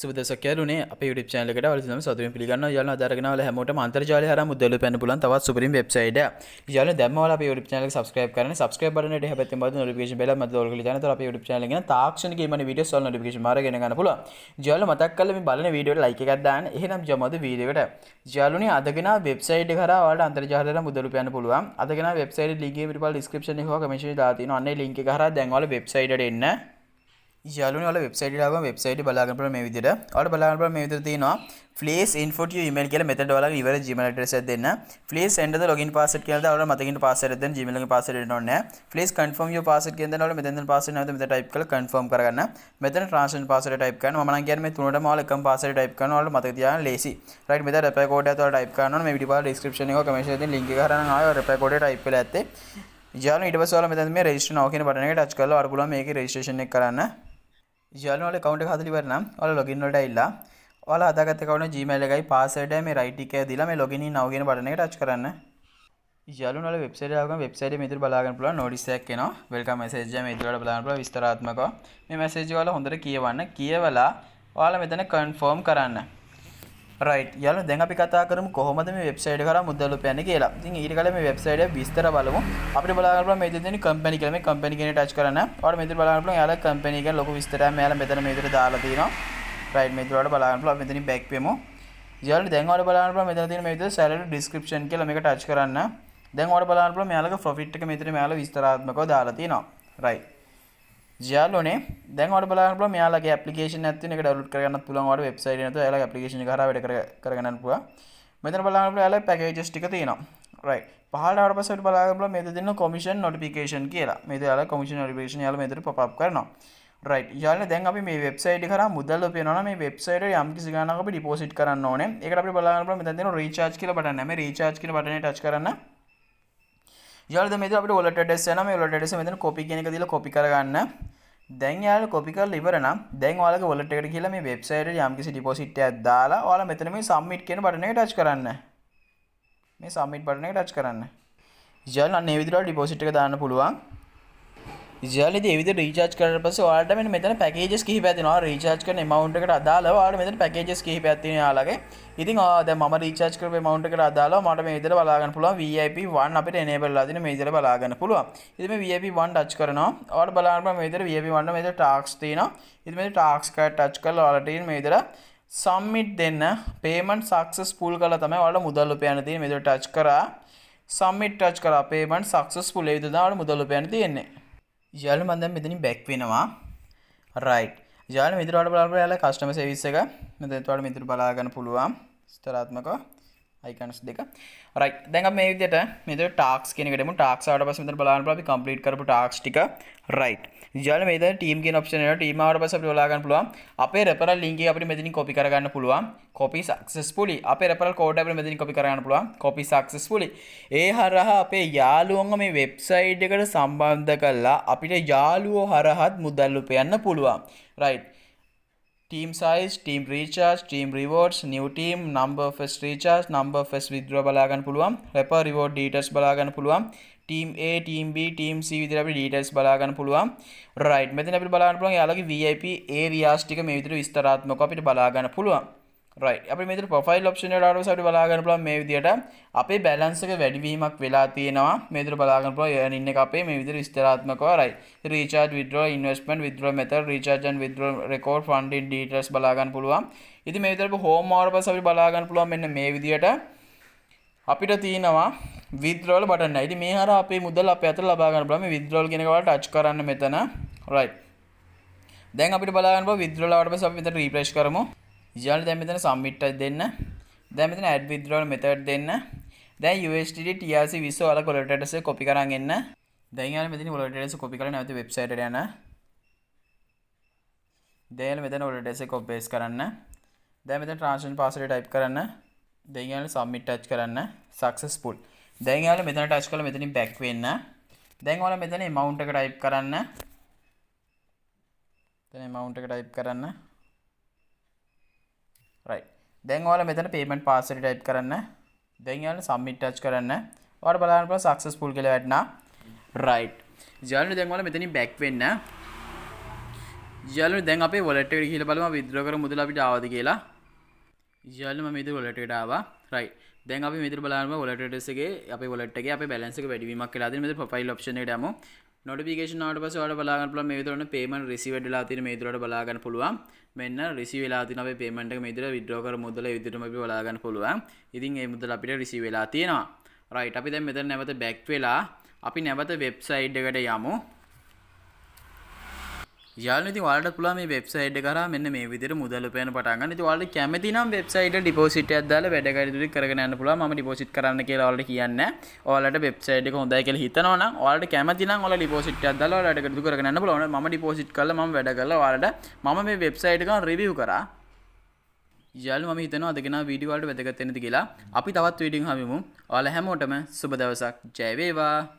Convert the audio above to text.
සුබදසක් යාළුවනේ අපේ YouTube channel එකට ඔයාලා සතුටින් පිළිගන්නවා. යාළුවෝ අද අරගෙන ආවලා හැමෝටම අන්තර්ජාලය හරහා මුදල් උපයන්න පුළුවන් තවත් සුපිරිම වෙබ්සයිට් එකක්. යාළුවෝ දැම්ම ඔයාලා අපේ YouTube channel එක subscribe කරන්න. subscribe button එකට එහා පැත්තෙන් බලද්දී notification bell එක මත ඔයාලා ක්ලික් කරන තර අපේ YouTube channel එකෙන් තාක්ෂණික EMONEY videos වල notification මාර ගෙන ගන්න පුළුවන්. යාළුවෝ මතක් කරලා මේ බලන වීඩියෝ එකට like එකක් දාන්න. එහෙනම් යමු අද වීඩියෝ එකට. යාළුවනේ අදගෙන වෙබ්සයිට් එක හරහා ඔයාලට අන්තර්ජාලය හරහා මුදල් උපයන්න පුළුවන්. අදගෙන වෙබ්සයිට් එක link එක පිටපල් description එකේ හොවා comment එකේ දාලා තියෙනවා. අන්න ඒ link එක හරහා දැන් ඔයාලා වෙබ්සයිට් එකට එන්න. යාළුවනේ ඔයාලා වෙබ්සයිට් එකට ආවම වෙබ්සයිට් එක බලාගන්න පුළුවන් මේ විදිහට. ඔයාලා බලාගන්න පුළුවන් මේ විදිහට තියෙනවා please info to your email කියලා මෙතනට ඔයාලගේ ඉවර Gmail address එක දෙන්න. please enter the login password කියලා දාලා ඔයාලා මතකින් password එක දෙන්න. Gmail එකේ password දෙන්න ඕනේ නැහැ. please confirm your password කියලා දාලා ඔයාලා මෙතෙන් password නැවත මෙතන type කරලා confirm කරගන්න. මෙතන transaction password type කරනවා. මම නම් කියන්නේ මේ තුනටම ඔයාලා එකම password type කරනවා. ඔයාලා මතක තියාගන්න ලේසි. right මෙතන reply code එක ඔයාලා type කරනවා. මේ video පාඩ description එක comment එකේ තියෙන link එක හරහා නම් ආයෙ reply code එක type වෙලා ඇත්තේ. යාළුවනේ ඊට පස්සේ ඔයාලා මෙතන මේ register now කියන button එක touch කරලා ඔයාලා පුළුවන් මේකේ registration එක කරන්න. යාළුවෝ ඔයාලා account එක හදලා ඉවර නම් ඔයාලා login වලට ඇවිල්ලා ඔයාලා හදාගත්ත account එක Gmail එකයි password එකයි මේ right ටික දීලා මේ login in now කියන button එක touch කරන්න. යාළුවෝ ඔයාලා website එකට ආවම website එකේ මේ විදිහට බලා ගන්න පුළුවන් notice එකක් එනවා. welcome message එක මේ විදිහට බලා ගන්න පුළුවන් විස්තරාත්මකව. මේ message එක ඔයාලා හොඳට කියවන්න. කියවලා ඔයාලා මෙතන confirm කරන්න. right යාළුවෝ දැන් අපි කතා කරමු කොහොමද මේ වෙබ්සයිට් එක කරා මුදල් උපයන්නේ කියලා. ඉතින් ඊට කලින් මේ වෙබ්සයිට් එක විස්තර බලමු. අපිට බලා ගන්න පුළුවන් මේ විදිහට තියෙන කම්පැනි කියලා. මේ කම්පැනි කියන එක ටච් කරන්න. ඔයාලා මේ විදිහට බලා ගන්න පුළුවන් යාළුවා කම්පැනි කියන ලොකු විස්තරයක් මෙයාලා මෙතන මේ විදිහට දාලා තියෙනවා. right මේ විදිහට බලා ගන්න පුළුවන්. මෙතනින් බෑක් වෙමු. යාළුවෝ දැන් ඔයාලා බලා ගන්න පුළුවන් මෙතන තියෙන මේ විදිහට salary description කියලා මේක ටච් කරන්න. දැන් ඔයාලා බලා ගන්න පුළුවන් මෙයාලගේ profit එක මෙතන මෙයාලා විස්තරාත්මකව දාලා තියෙනවා. right යාළුවනේ දැන් ඔයාලා බලන්න පුළුවන් මෙයාලගේ ඇප්ලිකේෂන් එකක් තියෙන එක ඩවුන්ලෝඩ් කරගන්නත් පුළුවන් ඔයාලා වෙබ්සයිට් එකේ නැතුව එයාලගේ ඇප්ලිකේෂන් එක හරහා වැඩ කරගන්නත් පුළුවන්. මෙතන බලන්න පුළුවන් එයාලගේ පැකේජස් ටික තියෙනවා. right පහළට ආවට පස්සේ අපිට බලන්න පුළුවන් මේක දෙන්න කොමිෂන් නොටිෆිකේෂන් කියලා. මේක එයාලගේ කොමිෂන් නොටිෆිකේෂන් එයාලා මෙතන pop up කරනවා. right යාළුවනේ දැන් අපි මේ වෙබ්සයිට් එක කරා මුදල් උපයනවා නම් මේ වෙබ්සයිට් එකේ යම් කිසි ගාණක් අපි ඩිපොසිට් කරන්න ඕනේ. ඒකට අපිට බලන්න පුළුවන් මෙතන දෙන රීචාර්ජ් කියලා බටන් එක. මේ රීචාර්ජ් කියන බටන් එක ටච් කරන්න. යාළුවෝ දැන් මේක අපිට wallet address එනවා. මේ wallet address මෙතන copy කියන එක දීලා copy කරගන්න. දැන් යාළුවෝ copy කරලා ඉවර නම් දැන් ඔයාලගේ wallet එකට ගිහලා මේ වෙබ්සයිට් එකේ යම්කිසි ඩිපොසිට් එකක් දාලා ඔයාලා මෙතන මේ submit කියන බටන් එක ටච් කරන්න. මේ submit බටන් එක ටච් කරන්න. යාළුවෝ අන්න මේ විදිහට ඩිපොසිට් එක දාන්න පුළුවන්. යාළුවෝ ඉතින් මේ විදිහට රීචාර්ජ් කරලා පස්සේ ඔයාලට මෙතන පැකේජස් කිහිපයක් තියෙනවා. රීචාර්ජ් කරන amount එකට අදාළව ඔයාලට මෙතන පැකේජස් කිහිපයක් තියෙනවා යාළුවගේ. ඉතින් දැන් මම රීචාර්ජ් කරපු amount එකට අදාළව මට මේ විදිහට බලා ගන්න පුළුවන් VIP 1 අපිට enable වෙලා තියෙන මේ විදිහට බලා ගන්න පුළුවන්. ඉතින් මේ VIP 1 ටච් කරනවා. ඔයාලට බලා ගන්න පුළුවන් මේ විදිහට VIP 1 මේ විදිහට tasks තියෙනවා. ඉතින් මේ tasks එක ටච් කරලා ඔයාලට මේ විදිහට submit දෙන්න payment successful කරලා තමයි ඔයාලට මුදල් උපයන්න තියෙන්නේ. මේ විදිහට ටච් කරා submit ටච් කරා payment successful ඒ විදිහට තමයි ඔයාලට මුදල් උපයන්න තියෙන්නේ. යාළුවෝ මම දැන් මෙතනින් back වෙනවා. right යාළුවෝ මෙතන ඔයාලට බලන්න යාළුවා customer service එක මෙතන ඔයාලට මෙතන බලා ගන්න පුළුවන්. ස්තරාත්මකව icons දෙක. right දැන් අපි මේ විදිහට මෙතන tasks කියන එකට එමු. tasks ආවට පස්සේ මෙතන බලන්න පුළුවන් අපි complete කරපු tasks ටික. right යාළුවෝ මේ දැන් team කියන option එනවා. team ආවට පස්සේ අපිට බලා ගන්න පුළුවන් අපේ referral link එක අපිට මෙතනින් copy කරගන්න පුළුවන්. copy successfully අපේ referral code අපිට මෙතනින් copy කරගන්න පුළුවන්. copy successfully ඒ හරහා අපේ යාළුවන්ව මේ website එකට සම්බන්ධ කරලා අපිට යාළුවෝ හරහත් මුදල් උපයන්න පුළුවන්. right team size, team recharge, team rewards, new team, number first recharge, number first withdraw බලා ගන්න පුළුවන්. refer reward details බලා ගන්න පුළුවන්. team A, team B, team C විදිහට අපිට details බලා ගන්න පුළුවන්. right මෙතන අපිට බලා ගන්න පුළුවන් යාළුවගේ VIP areas ටික මේ විදිහට විස්තරාත්මකව අපිට බලා ගන්න පුළුවන්. right අපි මෙතන profile option එකට ආවම අපිට බලා ගන්න පුළුවන් මේ විදිහට අපේ balance එක වැඩිවීමක් වෙලා තියෙනවා. මේ විදිහට බලා ගන්න පුළුවන් earning එක අපේ මේ විදිහට විස්තරාත්මකව right recharge, withdraw, investment, withdraw method, recharge and withdraw record, funding details බලා ගන්න පුළුවන්. ඉතින් මේ විදිහට home ආවට පස්සේ අපිට බලා ගන්න පුළුවන් මෙන්න මේ විදිහට අපිට තියෙනවා withdrawal button එක. ඉතින් මේ හරහා අපේ මුදල් අපේ අතට ලබා ගන්න පුළුවන්. මේ withdrawal කියන එක වල touch කරන්න මෙතන. right දැන් අපිට බලා ගන්න පුළුවන් withdrawal ආවට පස්සේ අපි මෙතන refresh කරමු. යාළුවෝ දැන් මෙතන submit එක දෙන්න. දැන් මෙතන add withdrawal method දෙන්න. දැන් USDT TRC 20 ඔයාලා wallet address එක copy කරන් එන්න. දැන් යාළුවෝ මෙතන wallet address copy කරලා නැවත website එකට යන්න. දැන් මෙතන wallet address එක copy paste කරන්න. දැන් මෙතන transaction password type කරන්න. දැන් යාළුවෝ submit touch කරන්න. successful. දැන් යාළුවෝ මෙතන touch කරලා මෙතනින් back වෙන්න. දැන් ඔයාලා මෙතන amount එක type කරන්න. දැන් amount එක type කරන්න. right දැන් ඔයාලා මෙතන payment password type කරන්න. දැන් යාළුවෝ submit touch කරන්න. ඔයාලා බලන්න පුළුවන් successful කියලා වැටෙනවා. right යාළුවෝ දැන් ඔයාලා මෙතනින් back වෙන්න. යාළුවනේ දැන් අපේ wallet එකට ගිහිල්ලා බලමු withdraw කර මුදල අපිට ආවද කියලා. යාළුවනේ මම ඉතින් wallet එකට ආවා. right. දැන් අපි මෙතන බලන්න wallet address එකේ අපේ wallet එකේ අපේ balance එක වැඩිවීමක් වෙලා තියෙන මෙතන profile option එකට යමු. notification ආවට පස්සේ ඔයාලට බලා ගන්න පුළුවන් මේ විදිහට ඔන්න payment received වෙලා තියෙන මේ විදිහට බලා ගන්න පුළුවන්. මෙන්න receive වෙලා තියෙන අපේ payment එක මේ විදිහට withdraw කර මුදල මේ විදිහටම අපි බලා ගන්න පුළුවන්. ඉතින් මේ මුදල අපිට receive වෙලා තියෙනවා. right. අපි දැන් මෙතන නැවත back වෙලා අපි නැවත website එකට යමු. යාළුවනේ ඉතින් ඔයාලට පුළුවන් මේ වෙබ්සයිට් එක කරා මෙන්න මේ විදිහට මුදල් උපයන පටන් ගන්න. ඉතින් ඔයාලට කැමති නම් වෙබ්සයිට් එක ඩිපොසිට් එකක් දාලා වැඩ කටයුතු කරගෙන යන්න පුළුවන්. මම ඩිපොසිට් කරන්න කියලා ඔයාලට කියන්නේ නැහැ. ඔයාලට වෙබ්සයිට් එක හොඳයි කියලා හිතනවා නම් ඔයාලට කැමති නම් ඔයාලා ඩිපොසිට් එකක් දාලා ඔයාලට වැඩ කටයුතු කරගෙන යන්න පුළුවන්. මම ඩිපොසිට් කරලා මම වැඩ කරලා ඔයාලට මම මේ වෙබ්සයිට් එක රිවිව් කරා. යාළුවෝ මම හිතනවා අද ගෙනා වීඩියෝ වලට වැදගත් වෙන්නද කියලා. අපි තවත් වීඩියෝ එකකින් හමුවෙමු. ඔයාලා හැමෝටම සුබ දවසක්. ජය වේවා.